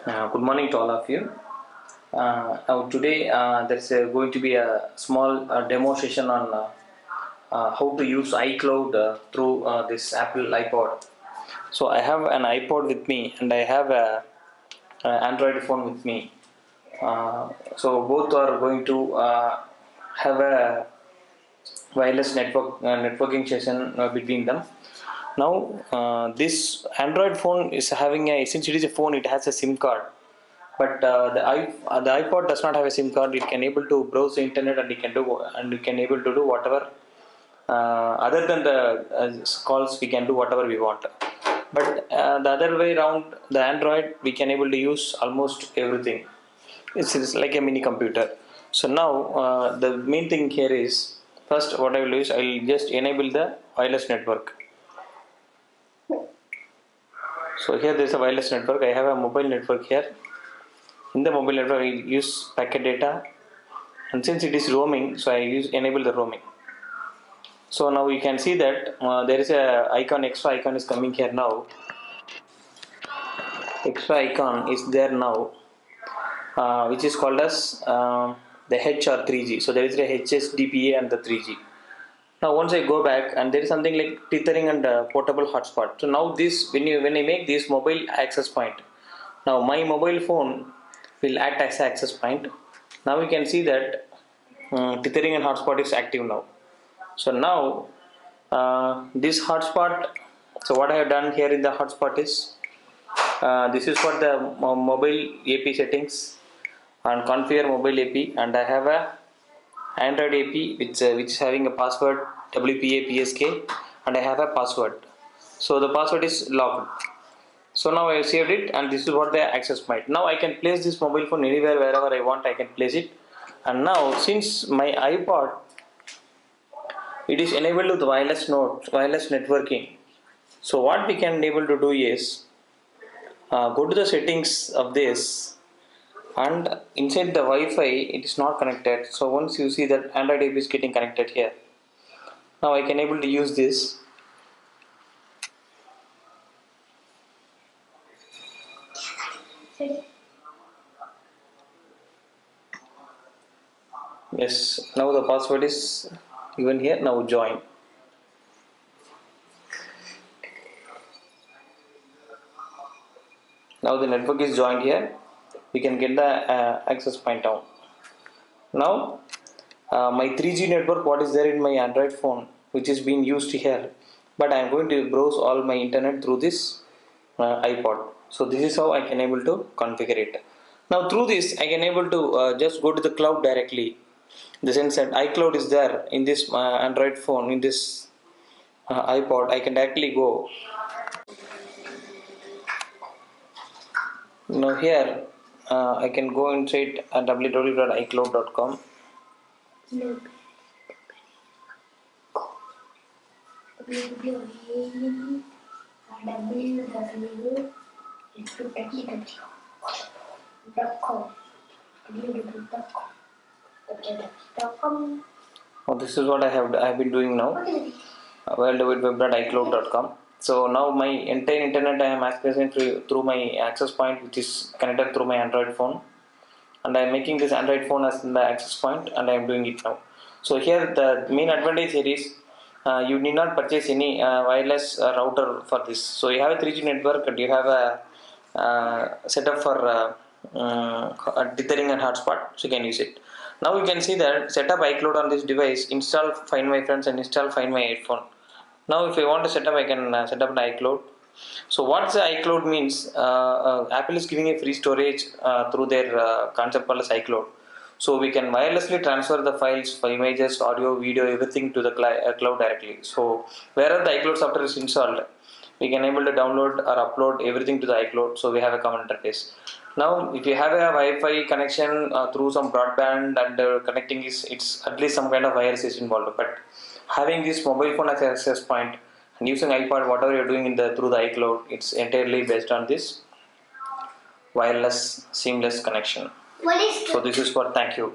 Good morning to all of you. Today there's going to be a small demo session on how to use iCloud through this Apple iPod. So I have an iPod with me and I have a Android phone with me. So both are going to have a wireless networking session between them. Now this Android phone is having since it is a phone, it has a SIM card. But the iPod does not have a SIM card. It can able to browse the internet and it can able to do whatever other than the calls. We can do whatever we want. But the other way around, the Android, we can able to use almost everything. It's like a mini computer. So now the main thing here is, first what I will do is I will just enable the wireless network. So here there is a wireless network. I have a mobile network here. In the mobile network, I use packet data, and since it is roaming, so I enable the roaming. So now you can see that there is a icon, extra icon is coming here now. Extra icon is there now, which is called as the H or 3G. So there is a HSDPA and the 3G. Now once I go back, and there is something like tethering and portable hotspot. So now this, when I make this mobile access point, now my mobile phone will act as an access point. Now you can see that tethering and hotspot is active now. So now this hotspot, so what I have done here in the hotspot is, this is for the mobile AP settings and configure mobile AP, and I have a Android AP which is having a password WPA PSK, and I have a password. So the password is locked. So now I have saved it, and this is what the access point. Now I can place this mobile phone anywhere, wherever I want I can place it. And now since my iPod, it is enabled with wireless networking. So what we can able to do is go to the settings of this, and inside the Wi-Fi it is not connected. So once you see that Android app is getting connected here, now I can able to use this. Yes, now the password is given here. Now join. Now the network is joined here. We can get the access point down. Now my 3G network, what is there in my Android phone, which is being used here, but I am going to browse all my internet through this iPod. So this is how I can able to configure it. Now through this I can able to just go to the cloud directly. The sense that iCloud is there in this Android phone, in this iPod, I can directly go. Now here I can go inside www.icloud.com. Oh, this is what I have been doing now. www.icloud.com. So now my entire internet I am accessing through my access point, which is connected through my Android phone, and I am making this Android phone as the access point, and I am doing it now. So here the main advantage here is you need not purchase any wireless router for this. So you have a 3G network and you have a setup for tethering and hotspot, so you can use it. Now you can see that set up iCloud on this device, install Find My Friends and install Find My iPhone. Now if I want to set up, I can set up the iCloud. So what's the iCloud means? Apple is giving a free storage through their concept called as iCloud. So we can wirelessly transfer the files, images, audio, video, everything to the cloud directly. So wherever the iCloud software is installed, we can able to download or upload everything to the iCloud. So we have a common interface. Now if you have a Wi-Fi connection through some broadband and connecting it's at least some kind of virus is involved. But having this mobile phone as an access point and using iPod, whatever you're doing through the iCloud, it's entirely based on this wireless seamless connection. So this is for thank you.